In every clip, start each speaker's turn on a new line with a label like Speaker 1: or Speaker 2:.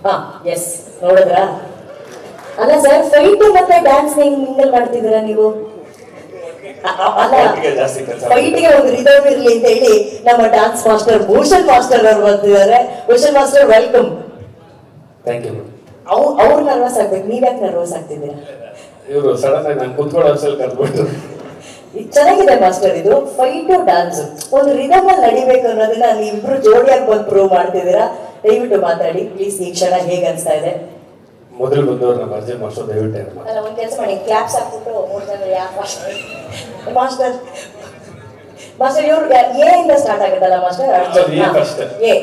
Speaker 1: ಹಾ ಎಸ್ ನೋಡಿದ್ರಾ? ಅಲ್ಲ ಸರ್, ಫೈಟ್ ಮತ್ತೆ ಡ್ಯಾನ್ಸ್ ಮಿಂಗಲ್ ಮಾಡ್ತಿದ್ದೀರಾ ನೀವು? ಅಲ್ಲ, ಫೈಟ್ಗೆ ಒಂದು ರಿದಮ್ ಇರ್ಲಿ ಅಂತ ಹೇಳಿ ನಮ್ಮ ಡ್ಯಾನ್ಸ್ ಮಾಸ್ಟರ್ ಭೂಷಣ್ ಮಾಸ್ಟರ್ ಅವರು ಬಂದಿದ್ದಾರೆ. Bhushan master, welcome.
Speaker 2: Thank you.
Speaker 1: ಅವ್ರು ನರ್ವಸ್ ಆಗ್ಬೇಕು, ನೀವ್ಯಾಕೆ ನರ್ವಸ್ ಆಗ್ತಿದ್ದೀರಾ?
Speaker 2: ಇವರು ಸಡನ್ ಆಗಿ ನಾನು ಕುತ್ಕೊಳ್ಳೋ ಅವಸರಲ್ಲಿ ಕರ್ದ್ಬಿಟ್ಟು.
Speaker 1: ಚೆನ್ನಾಗಿದೆ ಮಾಸ್ಟರ್, ಇದು ಫೈಟು ಡ್ಯಾನ್ಸ್ ಒಂದು ರಿದಮ್ ಅಲ್ಲಿ ನಡಿಬೇಕು ಅನ್ನೋದನ್ನ ನೀವಿಬ್ರು ಜೋಡಿಯಾಗಿ ಬಂದು ಪ್ರೂವ್ ಮಾಡ್ತಿದ್ದೀರಾ. ದಯವಿಟ್ಟು ಮಾತಾಡಿ ಪ್ಲೀಸ್, ಈ ಕ್ಷಣ ಹೇಗೆ ಅನ್ಸ್ತಾ ಇದೆ?
Speaker 2: ಮೊದಲು ಬಂದವರು ನಮ್ಮ ಅರ್ಜುನ್ ಮಾಸ್ಟರ್, ದಯವಿಟ್ಟು
Speaker 1: ಅಲ್ಲ, ಒಂದು ಕೆಲಸ ಮಾಡಿ, ಕ್ಲಾಪ್ಸ್ ಹಾಕ್ಬಿಟ್ಟು 3 ಜನ ಯಾಕೆ ಮಾಸ್ಟರ್ ಮಾಸ್ಟರ್ ಇವ್ರು ಏನಿಂದ ಸ್ಟಾರ್ಟ್ ಆಗುತ್ತಲ್ಲ ಮಾಸ್ಟರ್? ಏ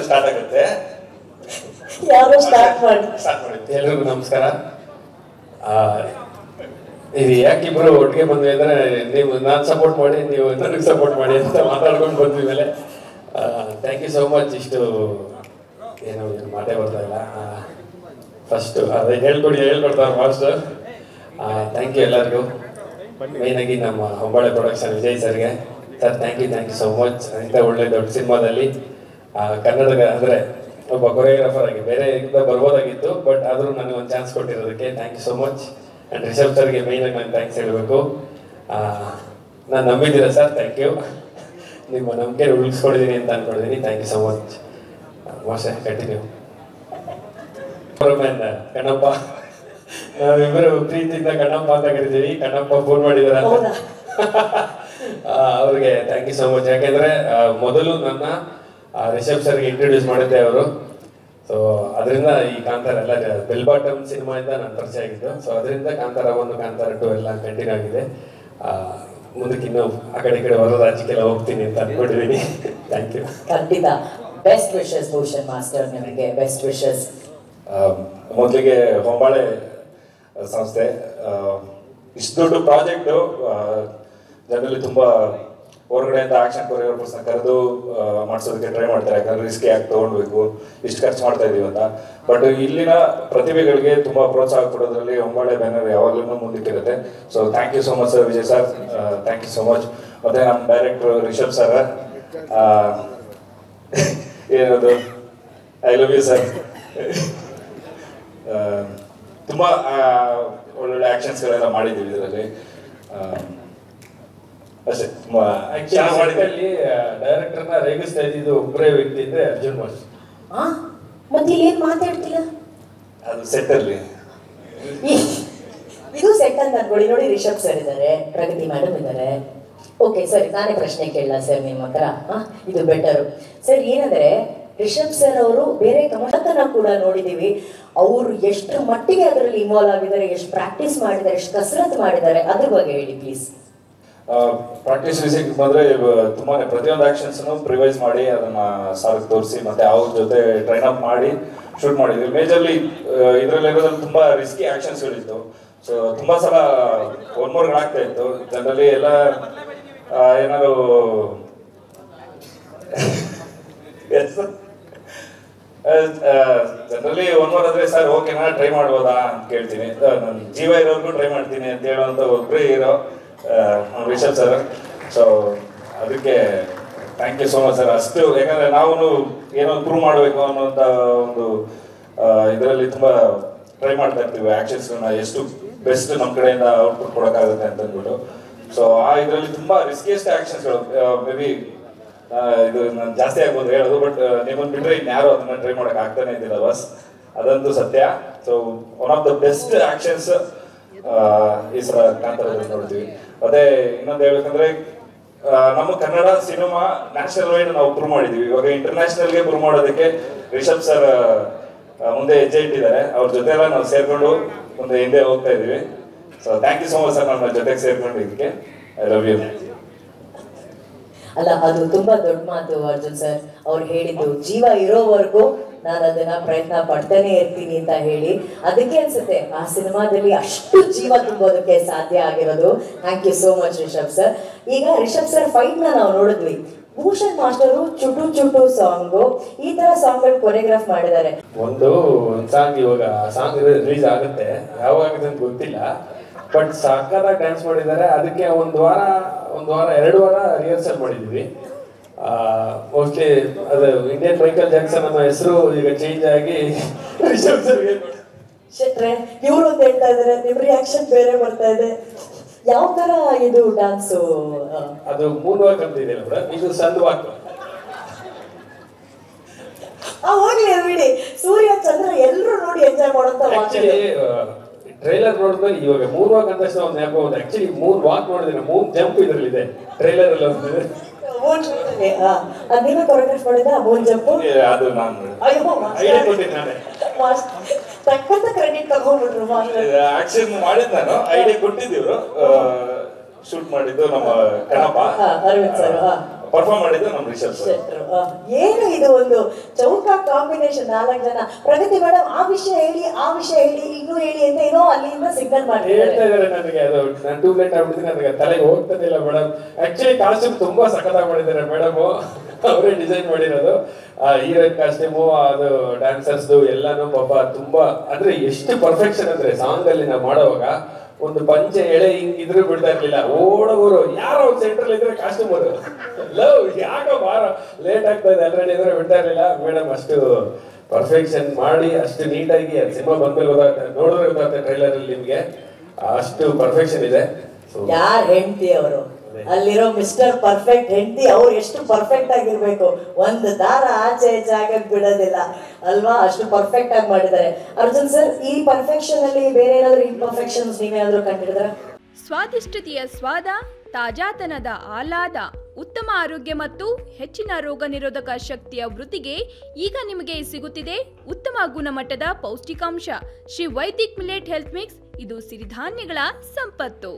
Speaker 2: ಸ್ಟಾರ್ಟ್ ಆಗುತ್ತೆ.
Speaker 1: ಯಾರು ಸ್ಟಾರ್ಟ್ ಮಾಡಿ?
Speaker 2: ಎಲ್ರಿಗೂ ನಮಸ್ಕಾರ. ಇದು ಯಾಕಿಬ್ರು ಒಟ್ಟಿಗೆ ಬಂದ್ವಿ ಅಂದ್ರೆ, ನೀವು ನಾನು ಸಪೋರ್ಟ್ ಮಾಡಿ, ನೀವು ನನಗೆ ಸಪೋರ್ಟ್ ಮಾಡಿ ಅಂತ ಮಾತಾಡ್ಕೊಂಡು ಬಂದ್ವಿ ಮೇಲೆ. Thank you so much. ಇಷ್ಟು ಏನು ಮಾತೇ ಬರ್ತಾ ಇಲ್ಲ. ಫಸ್ಟ್ ಅದೇ ಹೇಳ್ಕೊಡ್ತಾರೆ ಮಾಸ್ಟರ್. ಥ್ಯಾಂಕ್ ಯು ಎಲ್ಲರಿಗೂ, ಮೇಯ್ನಾಗಿ ನಮ್ಮ ಹೊಂಬಾಳೆ ಪ್ರೊಡಕ್ಷನ್ ವಿಜಯ್ ಸರ್ಗೆ. Sir thank you so much. ಇಂಥ ಒಳ್ಳೆ ದೊಡ್ಡ ಸಿನಿಮಾದಲ್ಲಿ ಕನ್ನಡದ ಅಂದರೆ ಒಬ್ಬ ಕೊರಿಯೋಗ್ರಾಫರ್ ಆಗಿ ಬೇರೆ ಬರ್ಬೋದಾಗಿತ್ತು, ಬಟ್ ಆದರೂ ನನಗೆ ಒಂದು ಚಾನ್ಸ್ ಕೊಟ್ಟಿರೋದಕ್ಕೆ thank you so much. And Rishab ಸರ್ಗೆ ಮೇಯ್ನಾಗಿ ನಾನು ಥ್ಯಾಂಕ್ಸ್ ಹೇಳಬೇಕು. ನಾನು ನಂಬಿದ್ದೀರಾ ಸರ್, ಥ್ಯಾಂಕ್ ಯು. ನಿಮ್ಮ ನಂಬಿಕೆ ಉಳಿಸ್ಕೊಂಡಿದ್ದೀನಿ ಅಂತ ಅಂದ್ಕೊಂಡಿದ್ದೀನಿ. Thank you so much master. Continue. Kannappa, ನಾವಿಬ್ಬರು ಪ್ರೀತಿಯಿಂದ ಕಣ್ಣಪ್ಪ ಅಂತ ಕರಿತೀವಿ. ಕಣ್ಣಪ್ಪ ಫೋನ್ ಮಾಡಿದಾರೆ ಅಂತ. ಅವ್ರಿಗೆ ಥ್ಯಾಂಕ್ ಯು ಸೋ ಮಚ್. ಯಾಕೆಂದ್ರೆ ಮೊದಲು ನನ್ನ ರಿಷಬ್ ಸರ್ಗೆ ಇಂಟ್ರೊಡ್ಯೂಸ್ ಮಾಡಿದ್ದೆ ಅವರು. ಸೊ ಅದರಿಂದ ಈ ಕಾಂತಾರ ಎಲ್ಲ ಬೆಲ್ ಬಾಟಮ್ ಸಿನಿಮಾಯಿಂದ ನಾನು ಪರಿಚಯ ಆಗಿದ್ದು. ಸೊ ಅದರಿಂದ ಕಾಂತಾರ 1, ಕಾಂತಾರ 2 ಎಲ್ಲ ಕಂಟಿನ್ಯೂ ಆಗಿದೆ. ಮುಂದಕ್ಕೆ ಇನ್ನೂ ಆ ಕಡೆ ಈ ಕಡೆ ಹೊರ ರಾಜ್ಯಕ್ಕೆಲ್ಲ ಹೋಗ್ತೀನಿ ಅಂತ ಅನ್ಕೊಂಡಿದ್ದೀನಿ. Thank you.
Speaker 1: ಖಂಡಿತ. ಬೆಸ್ಟ್ ವಿಶಸ್ ಭೂಷಣ್ ಮಾಸ್ಟರ್, ನಿಮಗೆ ಬೆಸ್ಟ್ ವಿಶಸ್.
Speaker 3: ಮೊದಲಿಗೆ ಹೊಂಬಾಳೆ ಸಂಸ್ಥೆ ಇಷ್ಟು ದೊಡ್ಡ ಪ್ರಾಜೆಕ್ಟು ಜನರಲ್ಲಿ ತುಂಬ ಹೊರಗಡೆಯಿಂದ ಆಕ್ಷನ್ ಕೊರಿಯೋಗ್ರಾಫರ್ಸ್ನ ಕರೆದು ಮಾಡಿಸೋದಕ್ಕೆ ಟ್ರೈ ಮಾಡ್ತಾರೆ. ಯಾಕಂದ್ರೆ ರಿಸ್ಕ್ ಯಾಕೆ ತೊಗೊಳ್ಬೇಕು, ಇಷ್ಟು ಖರ್ಚು ಮಾಡ್ತಾ ಇದೀವಿ ಅಂತ. ಬಟ್ ಇಲ್ಲಿನ ಪ್ರತಿಭೆಗಳಿಗೆ ತುಂಬ ಪ್ರೋತ್ಸಾಹ ಕೊಡೋದ್ರಲ್ಲಿ ಹೊಂಬಾಳೆ ಬ್ಯಾನರ್ ಯಾವಾಗಲೂ ಮುಂದಕ್ಕಿರುತ್ತೆ. So thank you so much sir, Vijay sir, thank you so much. ಮತ್ತು ನಮ್ಮ ಡೈರೆಕ್ಟರ್ ರಿಷಬ್ ಸರ್, ಏನದು ಐ ಲವ್ ಯು ಸರ್. ತುಂಬ ಒಳ್ಳೊಳ್ಳೆ ಆ್ಯಕ್ಷನ್ಸ್ಗಳೆಲ್ಲ ಮಾಡಿದ್ದೀವಿ ಇದರಲ್ಲಿ. ಅಷ್ಟೇ, ತುಂಬ ಚೆನ್ನಾಗಿ ಮಾಡಿದ್ದಲ್ಲಿ.
Speaker 2: ಡೈರೆಕ್ಟರ್ನ ರೇಗಿಸ್ತಾ ಇದ್ದಿದ್ದು ಒಬ್ಬರೇ ವ್ಯಕ್ತಿ ಇದ್ರೆ ಅರ್ಜುನ್ ಮಾಸ್ಟರ್.
Speaker 1: ಮತ್ತೆ ಇಲ್ಲಿ ಏನ್ ಮಾತಾಡ್ತಿಲ್ಲ?
Speaker 3: ಅದು ಸೆಟ್ಟಲ್ಲಿ
Speaker 1: ಇದು ಸೆಟ್ ಅಂತ ಅನ್ಕೊಳ್ಳಿ. ನೋಡಿ, ರಿಷಬ್ ಸರ್ ಇದ್ದಾರೆ, ಪ್ರಗತಿ ಮೇಡಮ್ ಇದ್ದಾರೆ. ಓಕೆ ಸರಿ, ನಾನೇ ಪ್ರಶ್ನೆ ಕೇಳಲ್ಲ ಸರ್ ನಿಮ್ಮ ಹತ್ರ? ಇದು ಬೆಟರು ಸರ್. ಏನಂದ್ರೆ ರಿಷಬ್ ಸರ್ ಅವರು ಬೇರೆ ಕಮಲತನ ಕೂಡ ನೋಡಿದೀವಿ. ಅವರು ಎಷ್ಟು ಮಟ್ಟಿಗೆ ಅದರಲ್ಲಿ ಇನ್ವಾಲ್ವ್ ಆಗಿದ್ದಾರೆ, ಎಷ್ಟು ಪ್ರಾಕ್ಟೀಸ್ ಮಾಡಿದ್ದಾರೆ, ಎಷ್ಟು ಕಸರತ್ತು ಮಾಡಿದ್ದಾರೆ, ಅದ್ರ ಬಗ್ಗೆ ಹೇಳಿ ಪ್ಲೀಸ್.
Speaker 3: ಪ್ರಾಕ್ಟೀಸ್ ವಿಷಯಕ್ಕೆ ಬಂದರೆ ತುಂಬಾ ಪ್ರತಿಯೊಂದು ಆ್ಯಕ್ಷನ್ಸನ್ನು ಪ್ರಿವೈಸ್ ಮಾಡಿ ಅದನ್ನ ಸಾರ್ಗೆ ತೋರಿಸಿ ಮತ್ತೆ ಅವ್ರ ಜೊತೆ ಟ್ರೈನ್ ಅಪ್ ಮಾಡಿ ಶೂಟ್ ಮಾಡಿದ್ವಿ. ಮೇಜರ್ಲಿ ಇದರಲ್ಲಿರೋದ್ರಲ್ಲಿ ತುಂಬ ರಿಸ್ಕಿ ಆ್ಯಕ್ಷನ್ಸ್ಗಳಿತ್ತು. ಸೊ ತುಂಬ ಸಲ ಒನ್ಮೋರ್ಗಳಾಗ್ತಾ ಇತ್ತು. ಜನರಲ್ಲಿ ಎಲ್ಲ ಏನಾದ್ರು ಜನರಲ್ಲಿ ಒನ್ಮೋರ್ ಆದರೆ ಸರ್ ಓಕೆನಾ ಟ್ರೈ ಮಾಡ್ಬೋದಾ ಅಂತ ಕೇಳ್ತೀನಿ. ನಾನು ಜೀವ ಇರೋರ್ಗೂ ಟ್ರೈ ಮಾಡ್ತೀನಿ ಅಂತ ಹೇಳುವಂಥ ಒಬ್ಬರೇ ಇರೋ ರಿಷಬ್ ಸರ್. ಸೊ ಅದಕ್ಕೆ thank you so much sir. ಅಷ್ಟು ಯಾಕಂದರೆ ನಾವು ಏನೋ ಪ್ರೂವ್ ಮಾಡಬೇಕು ಅನ್ನೋಂಥ ಒಂದು ಇದರಲ್ಲಿ ತುಂಬ ಟ್ರೈ ಮಾಡ್ತಾ ಇರ್ತೀವಿ. ಆ್ಯಕ್ಷನ್ಸ್ಗಳನ್ನ ಎಷ್ಟು ಬೆಸ್ಟ್ ನಮ್ಮ ಕಡೆಯಿಂದ ಔಟ್ಪುಟ್ ಕೊಡೋಕ್ಕಾಗುತ್ತೆ ಅಂತ ಅಂದ್ಬಿಟ್ಟು. ಸೊ ಆ ಇದರಲ್ಲಿ ತುಂಬ ರಿಸ್ಕಿಯೆಸ್ಟ್ ಆ್ಯಕ್ಷನ್ಸ್ಗಳು ಮೇ ಬಿ ಇದು ನಾನು ಜಾಸ್ತಿ ಆಗ್ಬೋದು ಹೇಳೋದು, ಬಟ್ ನಿಮ್ಮನ್ನು ಬಿಟ್ಟರೆ ಇನ್ಯಾರು ಅದನ್ನು ಟ್ರೈ ಮಾಡೋಕೆ ಆಗ್ತಾನೆ ಇದ್ದಿಲ್ಲ ಬಸ್, ಅದಂತೂ ಸತ್ಯ. So one of the best actions ಈ ಸಲ ಕಾಂತಾರದಲ್ಲಿ ನೋಡ್ತೀವಿ. ಮತ್ತೆ ಇನ್ನೊಂದು ಹೇಳ್ಬೇಕಂದ್ರೆ ನಮ್ಮ ಕನ್ನಡ ಸಿನಿಮಾ ನ್ಯಾಷನಲ್ ವೈಡ್ ನಾವು ಪ್ರೂವ್ ಮಾಡಿದ್ದೀವಿ. ಇವಾಗ ಇಂಟರ್ನ್ಯಾಷನಲ್ಗೆ ಪ್ರೂವ್ ಮಾಡೋದಕ್ಕೆ ರಿಷಬ್ ಸರ್ ಮುಂದೆ ಹೆಜ್ಜೆ ಇಟ್ಟಿದ್ದಾರೆ. ಅವ್ರ ಜೊತೆ ಎಲ್ಲ ನಾವು ಸೇರ್ಕೊಂಡು ಮುಂದೆ ಹಿಂದೆ ಹೋಗ್ತಾ ಇದ್ದೀವಿ. So thank you so much sir, ನಮ್ಮ ಜೊತೆಗೆ ಸೇರ್ಕೊಂಡು ಇದಕ್ಕೆ. I love you.
Speaker 1: ಅಲ್ಲ, ಅದು ತುಂಬಾ ದೊಡ್ಡ ಮಾತು ಅರ್ಜುನ್ ಸರ್. ಅವ್ರು ಹೇಳಿದ್ದು ಜೀವ ಇರೋವರೆಗೂ ನಾನು ಅದನ್ನ ಪ್ರಯತ್ನ ಪಡ್ತಾನೆ ಇರ್ತೀನಿ ಅಂತ ಹೇಳಿ. ಅದಕ್ಕೆ ಅನ್ಸುತ್ತೆ ಆ ಸಿನಿಮಾದಲ್ಲಿ ಅಷ್ಟು ಜೀವ ತುಂಬೋದಕ್ಕೆ ಸಾಧ್ಯ ಆಗಿರೋದು. Thank you so much Rishab sir. ಈಗ ರಿಷಬ್ ಸರ್ ಫೈಟ್ ನಾವು ನೋಡಿದ್ವಿ. ಭೂಷಣ್ ಮಾಸ್ಟರು ಚುಟು ಚುಟು ಸಾಂಗು, ಈ ತರ ಸಾಂಗ್ ಗಳು ಕೊರಿಯೋಗ್ರಾಫ್ ಮಾಡಿದ್ದಾರೆ.
Speaker 2: ಒಂದು ಸಾಂಗ್ ಇವಾಗ ಸಾಂಗ್ ರಿಲೀಸ್ ಆಗುತ್ತೆ, ಯಾವಾಗ ಆಗುತ್ತೆ ಅಂತ ಗೊತ್ತಿಲ್ಲ, ಬಟ್ ಸಕ್ಕತ್ತಾಗಿ ಡ್ಯಾನ್ಸ್ ಮಾಡಿದ್ದಾರೆ. ಅದಕ್ಕೆ ಒಂದು ವಾರ 2 ವಾರ ರಿಹರ್ಸಲ್ ಮಾಡಿದ್ವಿ. ಮೋಸ್ಟ್ಲಿ ಅದು ಇಂಡಿಯನ್ ಮೈಕಲ್ ಜಾಕ್ಸನ್ ಅನ್ನೋ ಹೆಸರು ಈಗ ಚೇಂಜ್ ಆಗಿ ರಿಷಬ್ ಸರ್ಗೆ
Speaker 1: ಶೆಟ್ರೆ ಇವರು ಅಂತ ಹೇಳ್ತಾ ಇದಾರೆ, ನಿಮ್ ರಿಯಾಕ್ಷನ್ ಬೇರೆ ಬರ್ತಾ ಇದೆ. ಯಾವ ತರ ಇದು ಡ್ಯಾನ್ಸು?
Speaker 2: ಅದು ಮೂನ್ ವಾಕ್ ಅಂತ ಇದೆಯಲ್ಲ ಮೇಡಮ್, ಇದು ಸಣ್ಣ ವಾಕ್.
Speaker 1: ಹೋಗ್ಲಿ ಬಿಡಿ, ಸೂರ್ಯ ಚಂದ್ರ ಎಲ್ಲರೂ ನೋಡಿ ಎಂಜಾಯ್ ಮಾಡೋಂತ.
Speaker 2: ಆಕ್ಚುಲಿ ಟ್ರೈಲರ್ ನೋಡಿದ್ಮೇಲೆ ಇವಾಗ ಮೂನ್ ವಾಕ್ ಅಂತ ಒಂದು ನ್ಯಾಪ ಒಂದು ಆಕ್ಚುಲಿ ಮೂನ್ ವಾಕ್ ನೋಡಿದ್ರೆ ಮೂನ್ ಜಂಪ್ ಇದರಲ್ಲಿ ಇದೆ ಟ್ರೈಲರ್ ಅಲ್ಲಿ ಒಂದು
Speaker 1: ನೀವೇ ಕೊರಿಯೋಗ್ರಾಫ್ ಮಾಡಿದ ಮೂನ್ ಜಂಪ್?
Speaker 3: ಅದು ನಾನು
Speaker 2: ಐಡಿಯಾ ಕೊಟ್ಟಿದ್ದೆ ನಾನೇ.
Speaker 1: ತಕ್ಕಂತ ಕ್ರೆಡಿಟ್ ತಗೊಂಡ್ಬಿಟ್ರು.
Speaker 3: ಆಕ್ಷನ್ ಮಾಡಿದ್ ನಾನು, ಐಡಿಯಾ ಕೊಟ್ಟಿದ್ದೀವ್ರು, ಶೂಟ್ ಮಾಡಿದ್ದು ನಮ್ಮ ಕಣಪ್ಪ,
Speaker 1: ಅರವಿಂದ್ ಸರ್,
Speaker 3: ಪರ್ಫಾರ್ಮ್ ಮಾಡಿದ್ದು ನಮ್ಮ ರಿಷಬ್ ಸರ್.
Speaker 1: ಏನು ಇದು ಒಂದು ಚೌಕ ಕಾಂಬಿನೇಷನ್, 4 ಜನ. ಪ್ರಗತಿ ಮೇಡಮ್ ಆ ವಿಷಯ ಹೇಳಿ, ಆ ವಿಷಯ ಹೇಳಿ, ಇನ್ನೂ ಹೇಳಿ ಅಂತ ಏನೋ ಅಲ್ಲಿಂದ ಸಿಗ್ನಲ್ ಮಾಡಿ
Speaker 2: ಹೇಳ್ತಾ ಇದಾರೆ ನನಗೆ. ಅದು ನಾನು ಟೂ ಲೇಟ್ ಆಗ್ಬಿಟ್ಟಿದ್ದೀನಿ, ನನಗೆ ತಲೆಗೆ ಹೋಗ್ತಾನಿಲ್ಲ ಮೇಡಮ್. ಆಕ್ಚುಲಿ ಕಾಸ್ಟ್ಯೂಮ್ ತುಂಬಾ ಸಖತ್ತಾಗಿ ಮಾಡಿದ್ದಾರೆ ಮೇಡಮ್, ಅವರೇ ಡಿಸೈನ್ ಮಾಡಿರೋದು. ಹೀರೋಯಿನ್ ಕಾಸ್ಟ್ಯೂಮು, ಅದು ಡ್ಯಾನ್ಸರ್ಸ್ದು ಎಲ್ಲಾನು ಪಾಪ ತುಂಬಾ ಅಂದ್ರೆ ಎಷ್ಟು ಪರ್ಫೆಕ್ಷನ್ ಅಂದ್ರೆ ಸಾಂಗ್ ಅಲ್ಲಿ ನಾವು ಮಾಡುವಾಗ ಒಂದು ಪಂಚೆ ಎಳೆ ಹಿಂಗಿದ್ರು ಬಿಡ್ತಾ ಇರ್ಲಿಲ್ಲ. ಓಡೋರು ಯಾರೋ ಒಂದು ಸೆಂಟ್ರಲ್ ಇದ್ರೆ ಕಾಸ್ಟ್ಯೂಮ್ ಅವರು ಲವ್ ಯಾಕೋ ಬಾರ ಲೇಟ್ ಆಗ್ತಾ ಇದೆ ಆಲ್ರೆಡಿ ಇದ್ರೆ ಬಿಡ್ತಾ ಇರ್ಲಿಲ್ಲ. ಮೇಡಮ್ ಅಷ್ಟು ಪರ್ಫೆಕ್ಷನ್ ಮಾಡಿ ಅಷ್ಟು ನೀಟಾಗಿ ಸಿನಿಮಾ ಬಂದ್ಮೇಲೆ ಗೊತ್ತಾಗುತ್ತೆ, ನೋಡಿದ್ರೆ ಗೊತ್ತಾಗುತ್ತೆ ಟ್ರೈಲರ್ ಅಲ್ಲಿ ನಿಮ್ಗೆ ಅಷ್ಟು ಪರ್ಫೆಕ್ಷನ್ ಇದೆ.
Speaker 1: ಯಾರ್ ಹೆಂಡತಿ ಅವರು, ಅಲ್ಲಿರೋ ಮಿಸ್ಟರ್ ಪರ್ಫೆಕ್ಟ್ ಹೆಂಡತಿ, ಅವ್ರು ಎಷ್ಟು ಪರ್ಫೆಕ್ಟ್ ಆಗಿರ್ಬೇಕು, ಒಂದು ದಾರ ಆಚೆ ಈಚೆ ಆಗಕ್ ಬಿಡೋದಿಲ್ಲ ಅಲ್ವಾ, ಅಷ್ಟು ಪರ್ಫೆಕ್ಟ್ ಆಗಿ ಮಾಡಿದ್ದಾರೆ. ಅರ್ಜುನ್ ಸರ್, ಈ ಪರ್ಫೆಕ್ಷನ್ ಅಲ್ಲಿ ಬೇರೆ ಏನಾದ್ರು ಇಂಪರ್ಫೆಕ್ಷನ್ಸ್ ನೀವೇನಾದ್ರೂ ಕಂಡಿಡಿದ್ರ?
Speaker 4: ಸ್ವಾದಿಷ್ಟತೆಯ ಸ್ವಾದ, ತಾಜಾತನದ ಆಹ್ಲಾದ, ಉತ್ತಮ ಆರೋಗ್ಯ ಮತ್ತು ಹೆಚ್ಚಿನ ರೋಗ ನಿರೋಧಕ ಶಕ್ತಿಯ ವೃತ್ತಿಗೆ ಈಗ ನಿಮಗೆ ಸಿಗುತ್ತಿದೆ ಉತ್ತಮ ಗುಣಮಟ್ಟದ ಪೌಷ್ಟಿಕಾಂಶ. Shri Vaidik millet health mix, ಇದು ಸಿರಿಧಾನ್ಯಗಳ ಸಂಪತ್ತು.